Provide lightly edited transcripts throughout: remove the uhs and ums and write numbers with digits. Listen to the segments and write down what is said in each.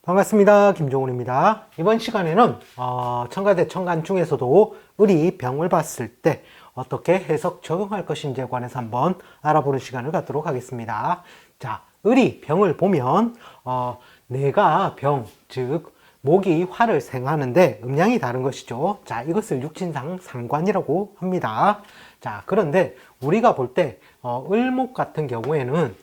반갑습니다. 김종훈입니다. 이번 시간에는 청가대 청간 중에서도 을이 병을 봤을 때 어떻게 해석 적용할 것인지에 관해서 한번 알아보는 시간을 갖도록 하겠습니다. 자, 을이 병을 보면 내가 병, 즉 목이 화를 생하는데 음양이 다른 것이죠. 자, 이것을 육신상 상관이라고 합니다. 자, 그런데 우리가 볼 때 을목 같은 경우에는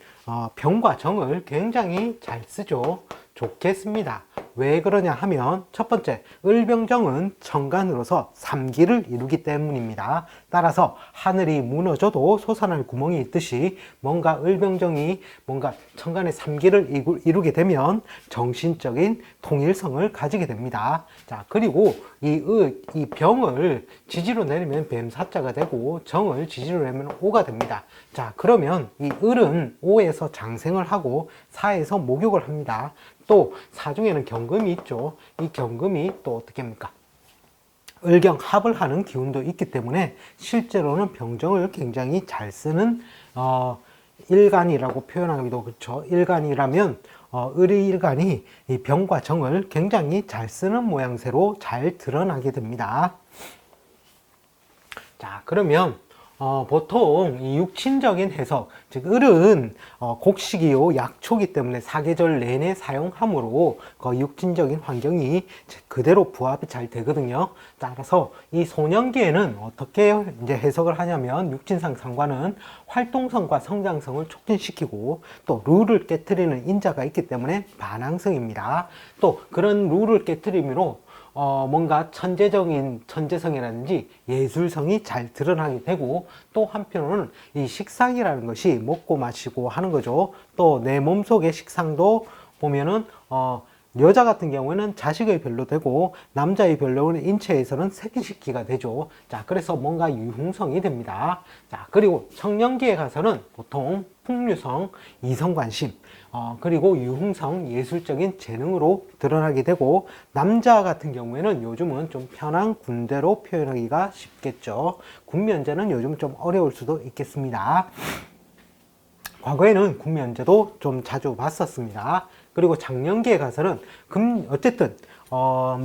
병과 정을 굉장히 잘 쓰죠. 좋게 씁니다. 왜 그러냐 하면 첫 번째, 을병정은 천간으로서 삼기를 이루기 때문입니다. 따라서 하늘이 무너져도 솟아날 구멍이 있듯이 뭔가 을병정이 뭔가 천간의 삼기를 이루게 되면 정신적인 통일성을 가지게 됩니다. 자, 그리고 이 병을 지지로 내리면 뱀사자가 되고 정을 지지로 내면 오가 됩니다. 자, 그러면 이 을은 오에서 장생을 하고 사에서 목욕을 합니다. 또 사중에는 경금이 있죠. 이 경금이 또 어떻게 합니까? 을경 합을 하는 기운도 있기 때문에 실제로는 병정을 굉장히 잘 쓰는 일간이라고 표현하기도 그렇죠. 일간이라면 을의 일간이 이 병과 정을 굉장히 잘 쓰는 모양새로 잘 드러나게 됩니다. 자, 그러면 보통 이 육친적인 해석, 즉 을은 곡식이요 약초기 때문에 사계절 내내 사용하므로 그 육친적인 환경이 그대로 부합이 잘 되거든요. 따라서 이 소년기에는 어떻게 이제 해석을 하냐면 육친상 상관은 활동성과 성장성을 촉진시키고 또 룰을 깨트리는 인자가 있기 때문에 반항성입니다. 또 그런 룰을 깨트림으로 뭔가 천재성이라든지 예술성이 잘 드러나게 되고, 또 한편으로는 이 식상이라는 것이 먹고 마시고 하는 거죠. 또 내 몸속의 식상도 보면은 여자 같은 경우에는 자식의 별로 되고 남자의 별로는 인체에서는 새끼식기가 되죠. 자, 그래서 뭔가 유흥성이 됩니다. 자, 그리고 청년기에 가서는 보통 풍류성, 이성관심, 그리고 유흥성, 예술적인 재능으로 드러나게 되고, 남자 같은 경우에는 요즘은 좀 편한 군대로 표현하기가 쉽겠죠. 군면제는 요즘 좀 어려울 수도 있겠습니다. 과거에는 군면제도 좀 자주 봤었습니다. 그리고 장년기에 가서는 어쨌든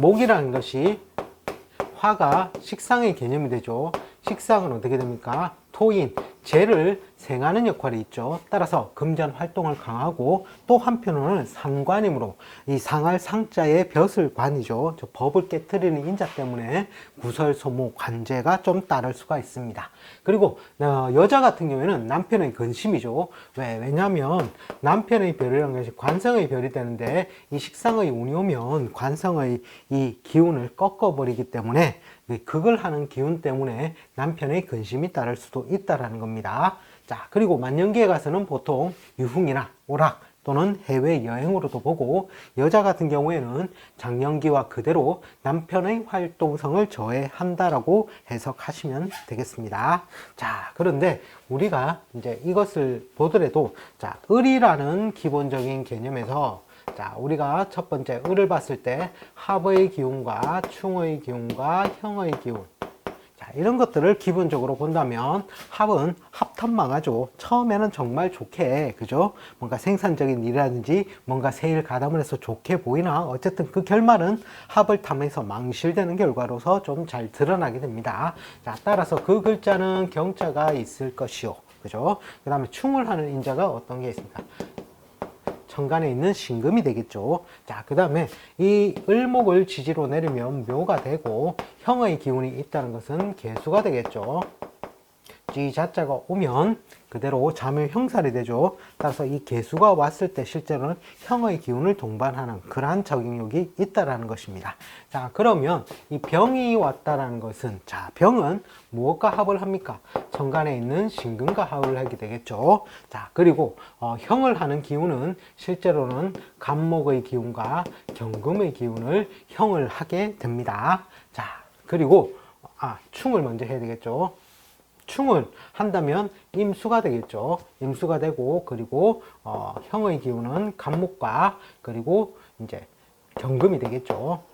목이라는 것이 화가 식상의 개념이 되죠. 식상은 어떻게 됩니까? 토인, 재를 생하는 역할이 있죠. 따라서 금전 활동을 강하고, 또 한편으로는 상관이므로 이 상할 상자의 벼슬 관이죠. 저 법을 깨트리는 인자 때문에 구설, 소모, 관제가 좀 따를 수가 있습니다. 그리고 여자 같은 경우에는 남편의 근심이죠. 왜냐하면 남편의 별이라는 것이 관성의 별이 되는데 이 식상의 운이 오면 관성의 이 기운을 꺾어버리기 때문에 극을 하는 기운 때문에 남편의 근심이 따를 수도 있다는 겁니다. 자, 그리고 만년기에 가서는 보통 유흥이나 오락 또는 해외여행으로도 보고, 여자 같은 경우에는 장년기와 그대로 남편의 활동성을 저해한다라고 해석하시면 되겠습니다. 자, 그런데 우리가 이제 이것을 보더라도, 자, 을이라는 기본적인 개념에서, 자, 우리가 첫 번째 을을 봤을 때 합의 기운과 충의 기운과 형의 기운, 자, 이런 것들을 기본적으로 본다면 합은 합탐망하죠. 처음에는 정말 좋게, 그죠? 뭔가 생산적인 일이라든지 뭔가 세일 가담을 해서 좋게 보이나 어쨌든 그 결말은 합을 탐해서 망실되는 결과로서 좀 잘 드러나게 됩니다. 자, 따라서 그 글자는 경자가 있을 것이요, 그죠? 그 다음에 충을 하는 인자가 어떤 게 있습니까? 천간에 있는 신금이 되겠죠. 자, 그 다음에 이 을목을 지지로 내리면 묘가 되고, 형의 기운이 있다는 것은 개수가 되겠죠. 쥐 자자가 오면 그대로 자묘 형살이 되죠. 따라서 이 개수가 왔을 때 실제로는 형의 기운을 동반하는 그러한 적용력이 있다라는 것입니다. 자, 그러면 이 병이 왔다라는 것은, 자, 병은 무엇과 합을 합니까? 천간에 있는 신금과 합을 하게 되겠죠. 자, 그리고 형을 하는 기운은 실제로는 간목의 기운과 경금의 기운을 형을 하게 됩니다. 자, 그리고 충을 먼저 해야 되겠죠. 충을 한다면 임수가 되겠죠. 임수가 되고, 그리고 형의 기운은 간목과 그리고 이제 경금이 되겠죠.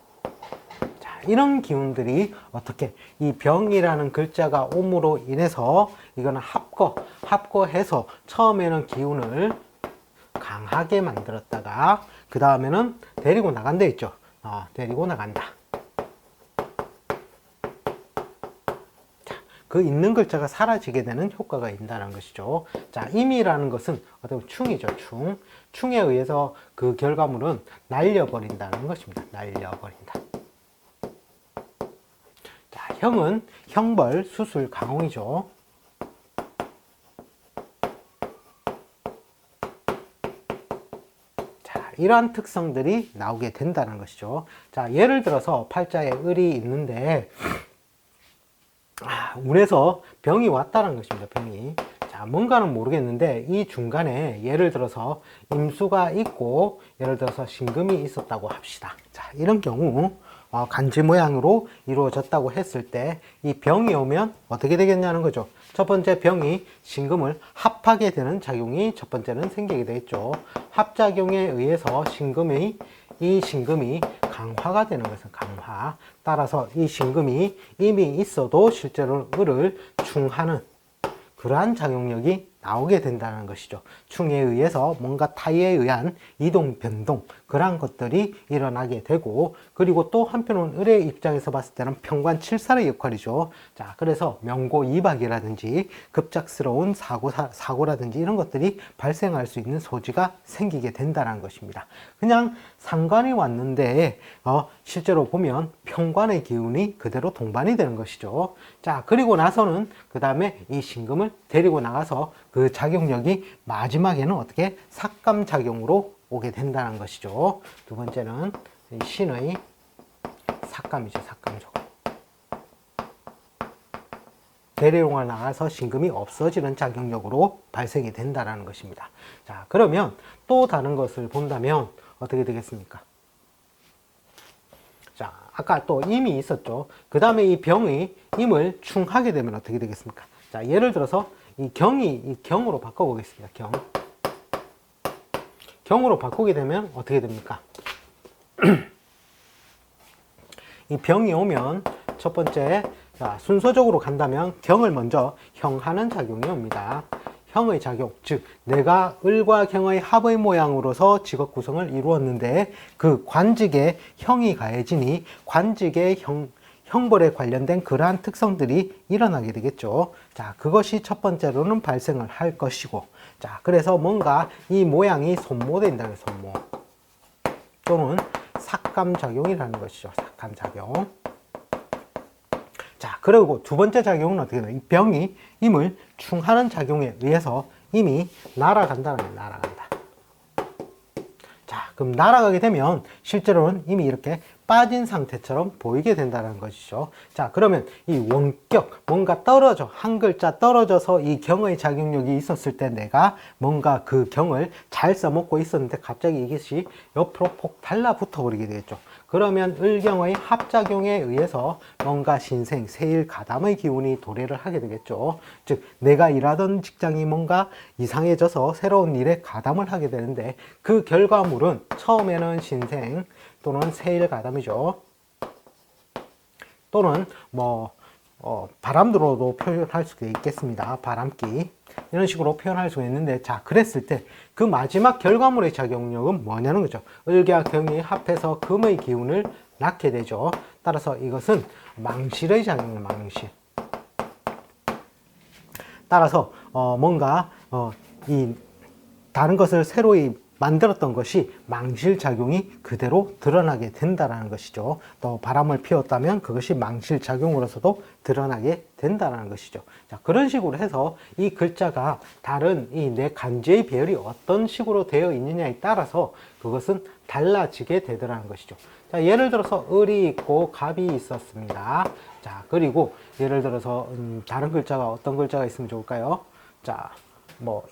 자, 이런 기운들이 어떻게 이 병이라는 글자가 옴으로 인해서 이거는 합거해서 처음에는 기운을 강하게 만들었다가 그 다음에는 데리고 나간다 있죠. 데리고 나간다. 자, 그 있는 글자가 사라지게 되는 효과가 있다는 것이죠. 자, 임이라는 것은 어떻게 보면 충이죠. 충에 의해서 그 결과물은 날려버린다는 것입니다. 날려버린다. 자, 형은 형벌, 수술, 강홍이죠. 이러한 특성들이 나오게 된다는 것이죠. 자, 예를 들어서 팔자에 을이 있는데 운에서 병이 왔다는 것입니다. 병이. 자, 뭔가는 모르겠는데 이 중간에 예를 들어서 임수가 있고 예를 들어서 신금이 있었다고 합시다. 자, 이런 경우 간지 모양으로 이루어졌다고 했을 때 이 병이 오면 어떻게 되겠냐는 거죠. 첫 번째, 병이 신금을 합하게 되는 작용이 첫 번째는 생기게 되겠죠. 합작용에 의해서 이 신금이 강화가 되는 것은 강화. 따라서 이 신금이 이미 있어도 실제로 을을 충하는 그러한 작용력이 나오게 된다는 것이죠. 충에 의해서 뭔가 타에 의한 이동, 변동 그러한 것들이 일어나게 되고, 그리고 또 한편으로는 을의 입장에서 봤을 때는 평관칠살의 역할이죠. 자, 그래서 명고이박이라든지 급작스러운 사고라든지 이런 것들이 발생할 수 있는 소지가 생기게 된다는 것입니다. 그냥 상관이 왔는데 실제로 보면 평관의 기운이 그대로 동반이 되는 것이죠. 자, 그리고 나서는 그 다음에 이 신금을 데리고 나가서 그 작용력이 마지막에는 어떻게 삭감작용으로 오게 된다는 것이죠. 두 번째는 신의 삭감이죠. 삭감적. 데리고 나가서 신금이 없어지는 작용력으로 발생이 된다는 것입니다. 자, 그러면 또 다른 것을 본다면 어떻게 되겠습니까? 자, 아까 또 임이 있었죠. 그 다음에 이 병이 임을 충하게 되면 어떻게 되겠습니까? 자, 예를 들어서 이 경으로 바꿔보겠습니다. 경으로 바꾸게 되면 어떻게 됩니까? 이 병이 오면 첫 번째, 자, 순서적으로 간다면 경을 먼저 형하는 작용이 옵니다. 형의 작용, 즉 내가 을과 경의 합의 모양으로서 직업 구성을 이루었는데 그 관직에 형이 가해지니 관직의 형벌에 관련된 그러한 특성들이 일어나게 되겠죠. 자, 그것이 첫 번째로는 발생을 할 것이고, 자, 그래서 뭔가 이 모양이 손모된다는 손모 또는 삭감작용이라는 것이죠. 삭감작용. 자, 그리고 두 번째 작용은 어떻게 돼요? 이 병이 임을 충하는 작용에 의해서 임이 날아간다는 거예요. 날아간다. 자, 그럼 날아가게 되면 실제로는 이미 이렇게 빠진 상태처럼 보이게 된다는 것이죠. 자, 그러면 이 원격, 뭔가 한 글자 떨어져서 이 경의 작용력이 있었을 때 내가 뭔가 그 경을 잘 써먹고 있었는데 갑자기 이것이 옆으로 폭 달라붙어 버리게 되겠죠. 그러면 을경의 합작용에 의해서 뭔가 신생, 세일, 가담의 기운이 도래를 하게 되겠죠. 즉 내가 일하던 직장이 뭔가 이상해져서 새로운 일에 가담을 하게 되는데 그 결과물은 처음에는 신생 또는 세일 가담이죠. 또는 바람으로도 표현할 수가 있겠습니다. 바람기 이런 식으로 표현할 수가 있는데, 자, 그랬을 때 그 마지막 결과물의 작용력은 뭐냐는 거죠. 을과 경이 합해서 금의 기운을 낳게 되죠. 따라서 이것은 망실의 작용이에요. 망실. 따라서 뭔가 이 다른 것을 새로이 만들었던 것이 망실작용이 그대로 드러나게 된다는 것이죠. 또 바람을 피웠다면 그것이 망실작용으로서도 드러나게 된다는 것이죠. 자, 그런 식으로 해서 이 글자가 다른 이 내 간지의 배열이 어떤 식으로 되어 있느냐에 따라서 그것은 달라지게 되더라는 것이죠. 자, 예를 들어서 을이 있고 갑이 있었습니다. 자, 그리고 예를 들어서 다른 글자가 어떤 글자가 있으면 좋을까요? 자,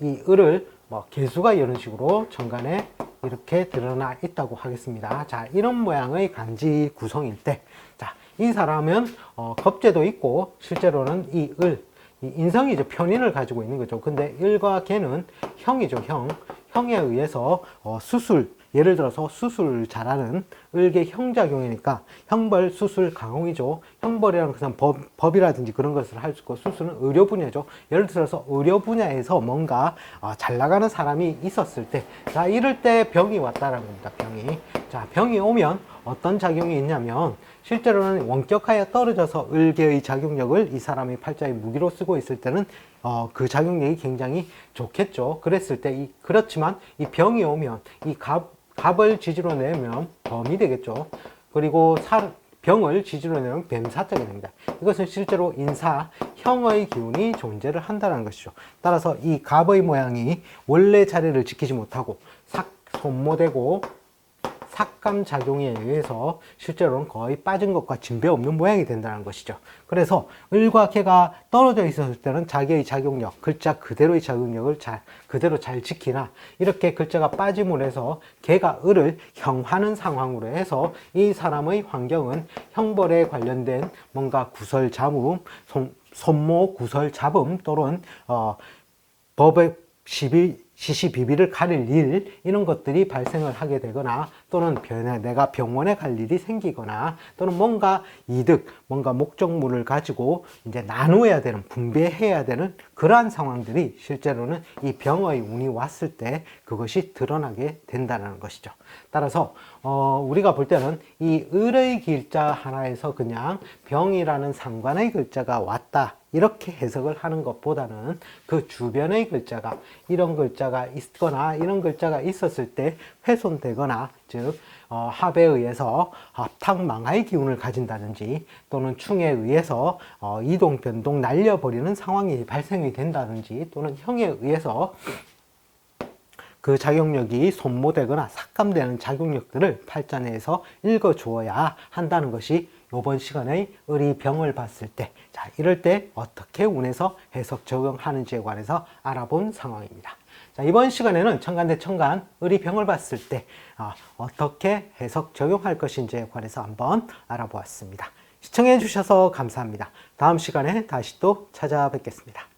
이 을을 개수가 이런 식으로 정간에 이렇게 드러나 있다고 하겠습니다. 자, 이런 모양의 간지 구성일 때, 자, 이 사람은 겁재도 있고 실제로는 이 인성이죠. 편인을 가지고 있는 거죠. 근데 을과 개는 형이죠. 형에 의해서 수술, 예를 들어서 수술 잘하는 을의 형작용이니까 형벌, 수술, 가공이죠. 형벌이라는 것은 법이라든지 그런 것을 할 수 있고, 수술은 의료 분야죠. 예를 들어서 의료 분야에서 뭔가 잘 나가는 사람이 있었을 때, 자, 이럴 때 병이 왔다라는 겁니다. 병이. 자, 병이 오면 어떤 작용이 있냐면, 실제로는 원격하여 떨어져서 을개의 작용력을 이 사람이 팔자의 무기로 쓰고 있을 때는 그 작용력이 굉장히 좋겠죠. 그랬을 때 그렇지만 이 병이 오면 이 갑을 지지로 내면 범이 되겠죠. 그리고 병을 지지로 내면 뱀사자가 됩니다. 이것은 실제로 인사, 형의 기운이 존재를 한다는 것이죠. 따라서 이 갑의 모양이 원래 자리를 지키지 못하고 손모되고 삭감 작용에 의해서 실제로는 거의 빠진 것과 진배 없는 모양이 된다는 것이죠. 그래서 을과 개가 떨어져 있었을 때는 자기의 작용력, 글자 그대로의 작용력을 그대로 잘 지키나, 이렇게 글자가 빠짐으로 해서 개가 을을 형하는 상황으로 해서 이 사람의 환경은 형벌에 관련된 뭔가 구설 잡음, 손모 구설 잡음 또는 법의 시시비비를 가릴 일, 이런 것들이 발생을 하게 되거나, 또는 내가 병원에 갈 일이 생기거나, 또는 뭔가 이득, 뭔가 목적물을 가지고 이제 나누어야 되는, 분배해야 되는 그러한 상황들이 실제로는 이 병의 운이 왔을 때 그것이 드러나게 된다는 것이죠. 따라서 우리가 볼 때는 이 을의 글자 하나에서 그냥 병이라는 상관의 글자가 왔다, 이렇게 해석을 하는 것보다는 그 주변의 글자가, 이런 글자가 있거나 이런 글자가 있었을 때 훼손되거나, 즉 합에 의해서 합탁망하의 기운을 가진다든지, 또는 충에 의해서 이동 변동 날려버리는 상황이 발생이 된다든지, 또는 형에 의해서 그 작용력이 손모되거나 삭감되는 작용력들을 팔자 내에서 읽어주어야 한다는 것이 이번 시간에 을이 병을 봤을 때, 자, 이럴 때 어떻게 운에서 해석 적용하는지에 관해서 알아본 상황입니다. 자, 이번 시간에는 천간 대 천간 을이 병을 봤을 때 어떻게 해석 적용할 것인지에 관해서 한번 알아보았습니다. 시청해 주셔서 감사합니다. 다음 시간에 다시 또 찾아뵙겠습니다.